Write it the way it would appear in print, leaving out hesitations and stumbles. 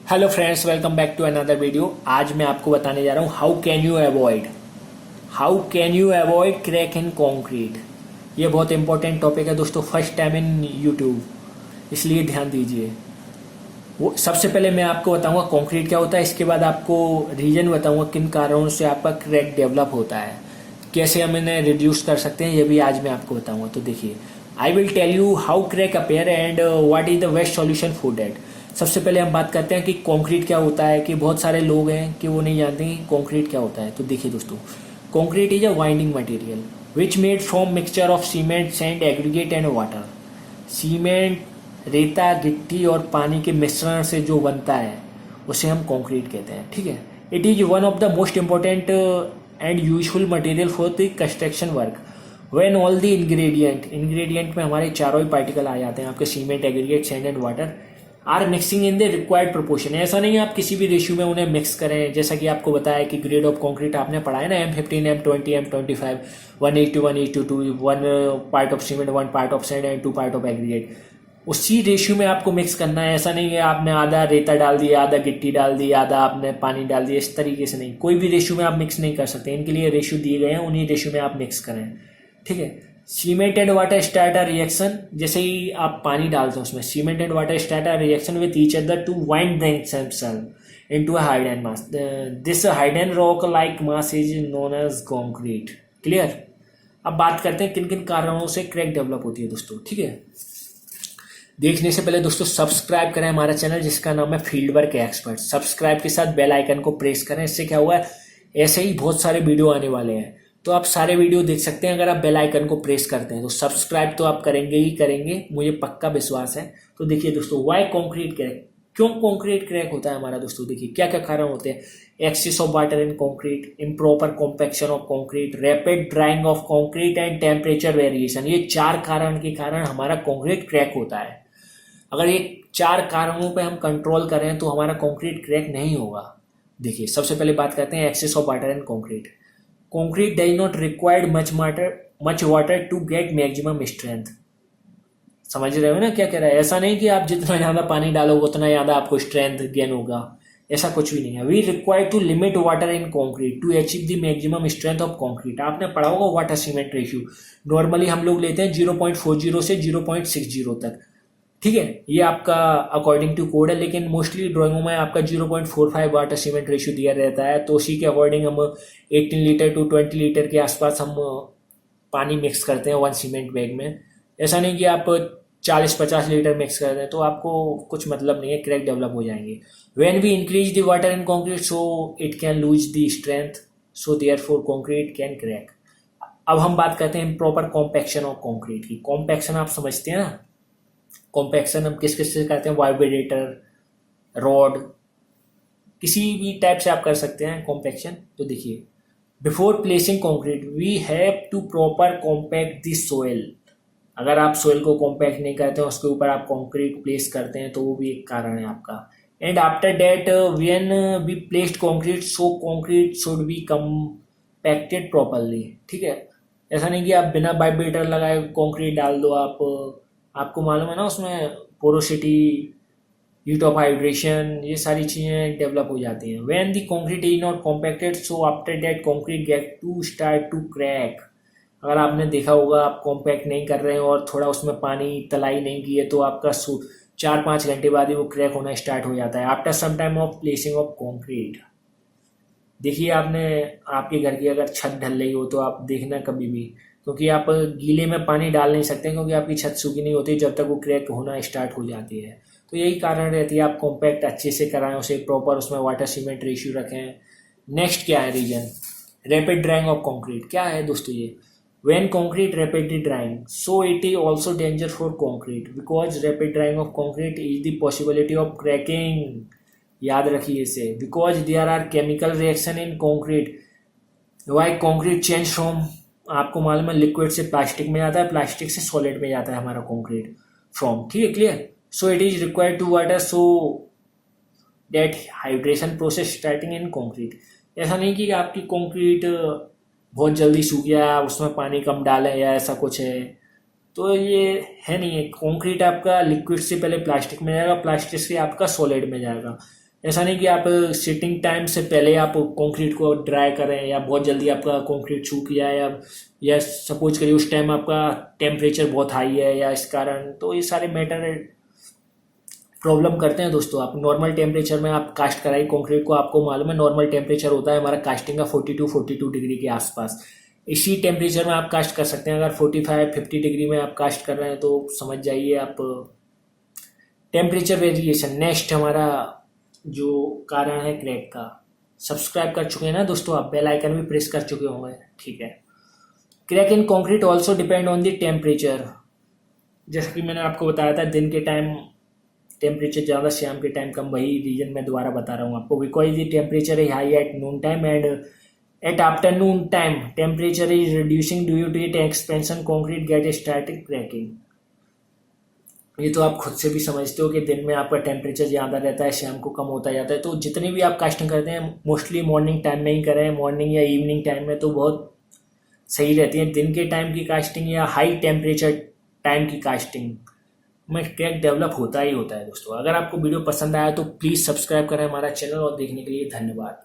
Hello friends, welcome back to another video. आज मैं आपको बताने जा रहा हूँ how can you avoid crack in concrete. ये बहुत इंपॉर्टेंट टॉपिक है दोस्तों, फर्स्ट टाइम इन यूट्यूब, इसलिए ध्यान दीजिए। वो सबसे पहले मैं आपको बताऊंगा कंक्रीट क्या होता है, इसके बाद आपको रीजन बताऊंगा किन कारणों से आपका क्रैक डेवलप होता है, कैसे हम इन्हें रिड्यूस कर सकते हैं, ये भी आज मैं आपको बताऊंगा। तो देखिए, I will tell you how crack appear and what is the best solution for that. सबसे पहले हम बात करते हैं कि कंक्रीट क्या होता है, कि बहुत सारे लोग हैं कि वो नहीं जानते कि कंक्रीट क्या होता है। तो देखिए दोस्तों, concrete is a winding material which made from mixture of cement, sand, aggregate and water. Cement, रेता, गिट्टी और पानी के मिश्रण से जो बनता है उसे हम कंक्रीट कहते हैं। ठीक है, it is one of the most important and useful material for the construction work when all the ingredient में हमारे चारों ही पार्टिकल आ जाते हैं, आपके cement, aggregate, sand and water are mixing in the required proportion. ऐसा नहीं है आप किसी भी रेशियो में उन्हें मिक्स करें, जैसा कि आपको बताया कि ग्रेड ऑफ कंक्रीट आपने पढ़ा है ना, M15, M20, M25, 1:1:2, 1 part of cement, 1 part of sand and 2 part of aggregate. उसी रेशियो में आपको मिक्स करना है। ऐसा नहीं है आपने आधा रेता डाल दिया, आधा गिट्टी डाल दी, आधा आपने पानी डाल दिया, इस तरीके से नहीं। कोई भी रेशियो में आप मिक्स नहीं कर सकते, इनके लिए रेशियो दिए गए हैं, उन्हीं रेशियो में आप मिक्स करें। ठीक है, cement and water start a reaction. जैसे ही आप पानी डालते हैं उसमें, cement and water start a reaction with each other to wind themselves into a hydrogen mass. This hydrogen rock like mass is known as concrete. Clear. अब बात करते हैं किन किन कारणों से क्रैक डेवलप होती है दोस्तों। ठीक है, देखने से पहले दोस्तों सब्सक्राइब करें हमारा चैनल जिसका नाम है फील्ड वर्क एक्सपर्ट। सब्सक्राइब के साथ बेल आइकन को प्रेस करें, इससे क्या हुआ है, ऐसे ही बहुत सारे वीडियो आने वाले हैं, तो आप सारे वीडियो देख सकते हैं अगर आप बेल आइकन को प्रेस करते हैं। तो सब्सक्राइब तो आप करेंगे ही करेंगे, मुझे पक्का विश्वास है। तो देखिए दोस्तों, वाई कंक्रीट क्रैक, क्यों कंक्रीट क्रैक होता है हमारा दोस्तों। देखिए क्या क्या कारण होते हैं। Excess of water in concrete, improper compaction of concrete, rapid drying of concrete and temperature variation. ये 4 कारण के कारण हमारा कंक्रीट क्रैक होता है। अगर ये 4 कारणों पे हम कंट्रोल करें तो हमारा कंक्रीट क्रैक नहीं होगा। देखिए, सबसे पहले बात करते हैं excess of water in concrete. Concrete does not required much water to get maximum strength. समझ रहे हो ना क्या कह रहा है। ऐसा नहीं कि आप जितना ज़्यादा पानी डालोगे उतना ज़्यादा आपको स्ट्रेंथ गेन होगा, ऐसा कुछ भी नहीं है। We require to limit water in concrete to achieve the maximum strength of concrete. आपने पढ़ा होगा वाटर सीमेंट रेशियो, नॉर्मली हम लोग लेते हैं 0.40 से 0.60 तक। ठीक है, ये आपका अकॉर्डिंग टू कोड है, लेकिन मोस्टली ड्राइंगों में आपका 0.45 वाटर सीमेंट रेशियो दिया रहता है। तो उसी के अकॉर्डिंग हम 18 लीटर टू 20 लीटर के आसपास हम पानी मिक्स करते हैं 1 सीमेंट बैग में। ऐसा नहीं कि आप 40-50 लीटर मिक्स कर दें, तो आपको कुछ मतलब नहीं है, क्रैक डेवलप हो जाएंगे। When we increase the water in concrete so it can lose the strength, so therefore concrete can crack. अब हम बात करते हैं प्रॉपर कॉम्पैक्शन ऑफ कंक्रीट की। कॉम्पैक्शन आप समझते हैं ना, कॉम्पैक्शन हम किस किस से करते हैं, वाइब्रेटर, रॉड, किसी भी टाइप से आप कर सकते हैं कॉम्पैक्शन। तो देखिए, before placing concrete we have to proper compact the soil. अगर आप सोइल को कॉम्पैक्ट नहीं करते हैं, उसके ऊपर आप कंक्रीट प्लेस करते हैं, तो वो भी एक कारण है आपका। And after that when we placed concrete so concrete should be compacted properly. ठीक है, ऐसा नहीं कि आप बिना वाइब्रेटर लगाए कंक्रीट डाल दो। आपको मालूम है ना, उसमें पोरोसिटी, हीट ऑफ हाइड्रेशन, ये सारी चीज़ें डेवलप हो जाती हैं। When the concrete is not compacted so after that concrete get to start to crack. अगर आपने देखा होगा आप कॉम्पैक्ट नहीं कर रहे हैं और थोड़ा उसमें पानी तलाई नहीं की है, तो आपका 4-5 घंटे बाद ही वो क्रैक होना स्टार्ट हो जाता है after some time of placing of concrete. देखिए, आपने आपके घर की अगर छत ढल रही हो तो आप देखना कभी भी, क्योंकि आप गीले में पानी डाल नहीं सकते, क्योंकि आपकी छत सूखी नहीं होती जब तक वो क्रैक होना स्टार्ट हो जाती है। तो यही कारण रहती है, आप कॉम्पैक्ट अच्छे से कराएं उसे, प्रॉपर उसमें वाटर सीमेंट रेशियो रखें। नेक्स्ट क्या है reason, rapid drying of concrete. क्या है दोस्तों ये, when concrete rapidly drying so it is also danger for concrete because rapid drying of concrete is the possibility of cracking. याद रखिए इसे, because there are chemical reaction in concrete. Why concrete change from, आपको मालूम है, liquid से plastic में जाता है, प्लास्टिक से सॉलिड में जाता है हमारा कंक्रीट फ्रॉम। ठीक है, clear. So it is required to water so that hydration process starting in concrete. ऐसा नहीं कि आपकी कंक्रीट बहुत जल्दी सूख गया, उसमें पानी कम डालें या ऐसा कुछ है, तो ये है नहीं है। कंक्रीट आपका लिक्विड से पहले प्लास्टिक में जाएगा, प्लास्टिक से आपका सॉलिड में जाएगा। ऐसा नहीं कि आप सिटिंग टाइम से पहले आप कंक्रीट को ड्राई करें या बहुत जल्दी आपका कंक्रीट सूख गया है, या सपोज करिए उस टाइम आपका टेम्परेचर बहुत हाई है या इस कारण, तो ये सारे मैटर प्रॉब्लम करते हैं दोस्तों। आप नॉर्मल टेम्परेचर में आप कास्ट कराइए कंक्रीट को, आपको मालूम है नॉर्मल टेम्परेचर होता है हमारा कास्टिंग का 42 डिग्री के आसपास। इसी टेम्परेचर में आप कास्ट कर सकते हैं। अगर 45-50 डिग्री में आप कास्ट कर रहे हैं तो समझ जाइए आप टेम्परेचर वेरिएशन। नेक्स्ट हमारा जो कारण है क्रैक का, सब्सक्राइब कर चुके हैं ना दोस्तों आप, बेल आइकन भी प्रेस कर चुके होंगे, ठीक है। Crack in concrete also depend on the temperature. जैसा कि मैंने आपको बताया था दिन के टाइम टेम्परेचर ज़्यादा, शाम के टाइम कम, वही रीजन मैं दोबारा बता रहा हूँ आपको। Because the temperature is high at noon time and at afternoon time temperature is reducing due to it expansion concrete get started cracking. ये तो आप खुद से भी समझते हो कि दिन में आपका टेम्परेचर ज़्यादा रहता है, शाम को कम होता जाता है। तो जितनी भी आप कास्टिंग करते हैं मोस्टली मॉर्निंग टाइम में ही करें, मॉर्निंग या इवनिंग टाइम में तो बहुत सही रहती है। दिन के टाइम की कास्टिंग या हाई टेम्परेचर टाइम की कास्टिंग में क्रैक डेवलप होता ही होता है दोस्तों। अगर आपको वीडियो पसंद आया तो प्लीज़ सब्सक्राइब करें हमारा चैनल, और देखने के लिए धन्यवाद।